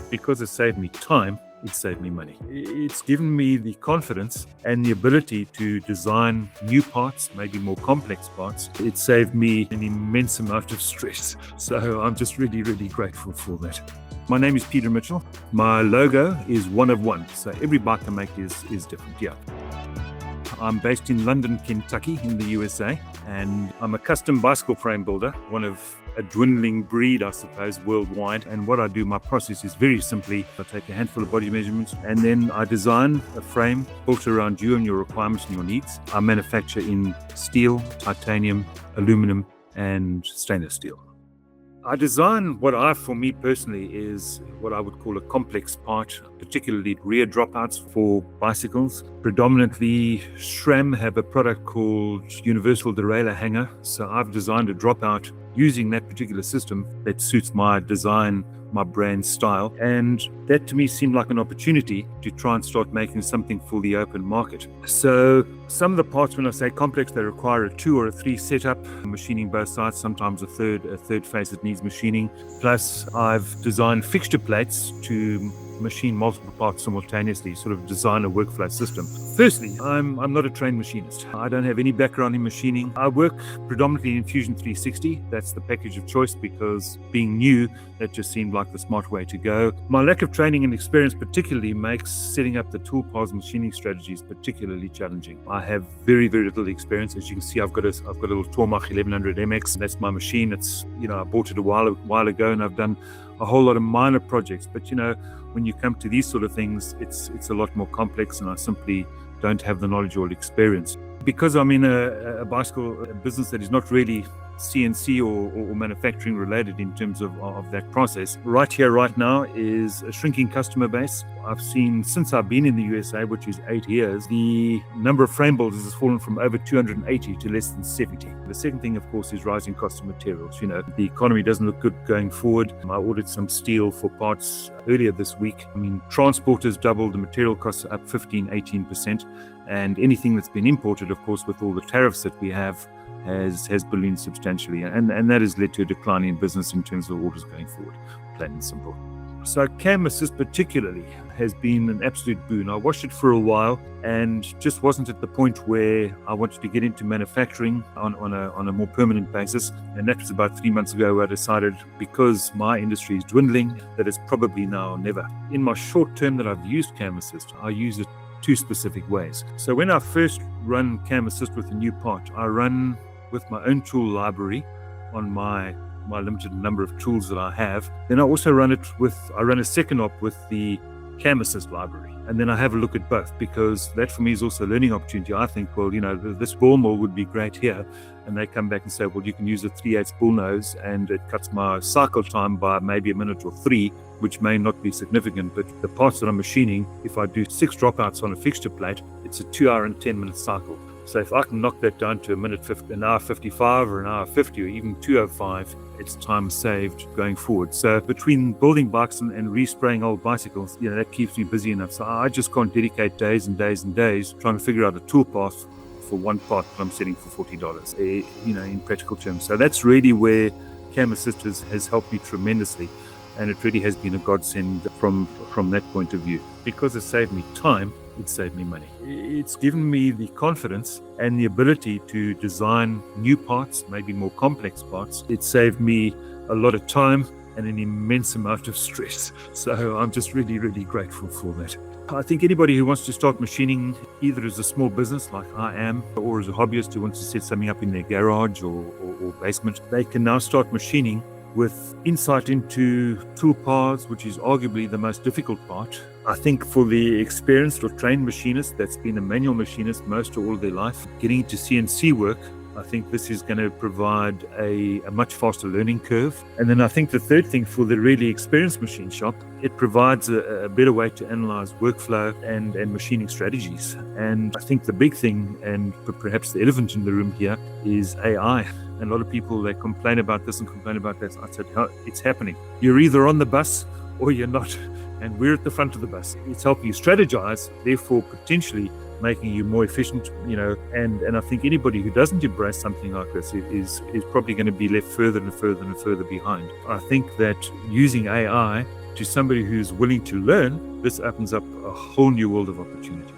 Because it saved me time, it saved me money. It's given me the confidence and the ability to design new parts, maybe more complex parts. It saved me an immense amount of stress. So I'm just really, really grateful for that. My name is Peter Mitchell. My logo is one of one. So every bike I make is different. Yeah. I'm based in London, Kentucky in the USA, and I'm a custom bicycle frame builder, one of a dwindling breed, I suppose, worldwide. And what I do, my process is very simply, I take a handful of body measurements and then I design a frame built around you and your requirements and your needs. I manufacture in steel, titanium, aluminum, and stainless steel. I design for me personally, is what I would call a complex part, particularly rear dropouts for bicycles. Predominantly, SRAM have a product called Universal Derailleur Hanger. So I've designed a dropout using that particular system that suits my design, my brand style. And that to me seemed like an opportunity to try and start making something for the open market. So some of the parts, when I say complex, they require a 2 or a 3 setup, machining both sides, sometimes a third face that needs machining. Plus I've designed fixture plates to machine multiple parts simultaneously, sort of design a workflow system. Firstly, I'm not a trained machinist. I don't have any background in machining. I work predominantly in Fusion 360. That's the package of choice because being new, that just seemed like the smart way to go. My lack of training and experience particularly makes setting up the toolpaths machining strategies particularly challenging. I have very, very little experience. As you can see, I've got a little Tormach 1100 MX. That's my machine. It's, I bought it a while ago, and I've done a whole lot of minor projects. But when you come to these sort of things, it's a lot more complex, and I simply don't have the knowledge or experience. Because I'm in a bicycle business that is not really CNC or manufacturing related in terms of that process. Right here, right now, is a shrinking customer base. I've seen, since I've been in the USA, which is 8 years, the number of frame builders has fallen from over 280 to less than 70. The second thing, of course, is rising cost of materials. The economy doesn't look good going forward. I ordered some steel for parts earlier this week. Transport has doubled, the material costs are up 15-18%, and anything that's been imported, of course, with all the tariffs that we have, has ballooned substantially, and that has led to a decline in business in terms of orders going forward, plain and simple. So CAMAssist particularly has been an absolute boon. I watched it for a while and just wasn't at the point where I wanted to get into manufacturing on a more permanent basis. And that was about 3 months ago where I decided, because my industry is dwindling, that it's probably now or never. In my short term that I've used CAMAssist, I use it 2 specific ways. So when I first run CAMAssist with a new part, I run with my own tool library on my limited number of tools that I have. Then I also run a second op with the CAMAssist library. And then I have a look at both, because that for me is also a learning opportunity. I think, well, this ball mill would be great here. And they come back and say, well, you can use a 3/8 bull nose and it cuts my cycle time by maybe a minute or 3, which may not be significant. But the parts that I'm machining, if I do 6 dropouts on a fixture plate, it's a 2 hour and 10 minute cycle. So if I can knock that down to an hour 55 or an hour 50 or even 2:05, it's time saved going forward. So between building bikes and respraying old bicycles, that keeps me busy enough. So I just can't dedicate days and days and days trying to figure out a toolpath for one part that I'm selling for $40, in practical terms. So that's really where CAMAssist has helped me tremendously. And it really has been a godsend from that point of view. Because it saved me time, it saved me money. It's given me the confidence and the ability to design new parts, maybe more complex parts. It saved me a lot of time and an immense amount of stress. So I'm just really, really grateful for that. I think anybody who wants to start machining, either as a small business like I am, or as a hobbyist who wants to set something up in their garage or basement, they can now start machining with insight into toolpaths, which is arguably the most difficult part. I think for the experienced or trained machinist that's been a manual machinist most or all of their life, getting into CNC work, I think this is going to provide a much faster learning curve. And then I think the third thing, for the really experienced machine shop, it provides a better way to analyze workflow and machining strategies. And I think the big thing, and perhaps the elephant in the room here, is AI. And a lot of people, they complain about this and complain about that. I said, it's happening. You're either on the bus or you're not. And we're at the front of the bus. It's helping you strategize, therefore potentially making you more efficient, and I think anybody who doesn't embrace something like this is probably going to be left further and further and further behind. I think that using AI to somebody who's willing to learn, this opens up a whole new world of opportunity.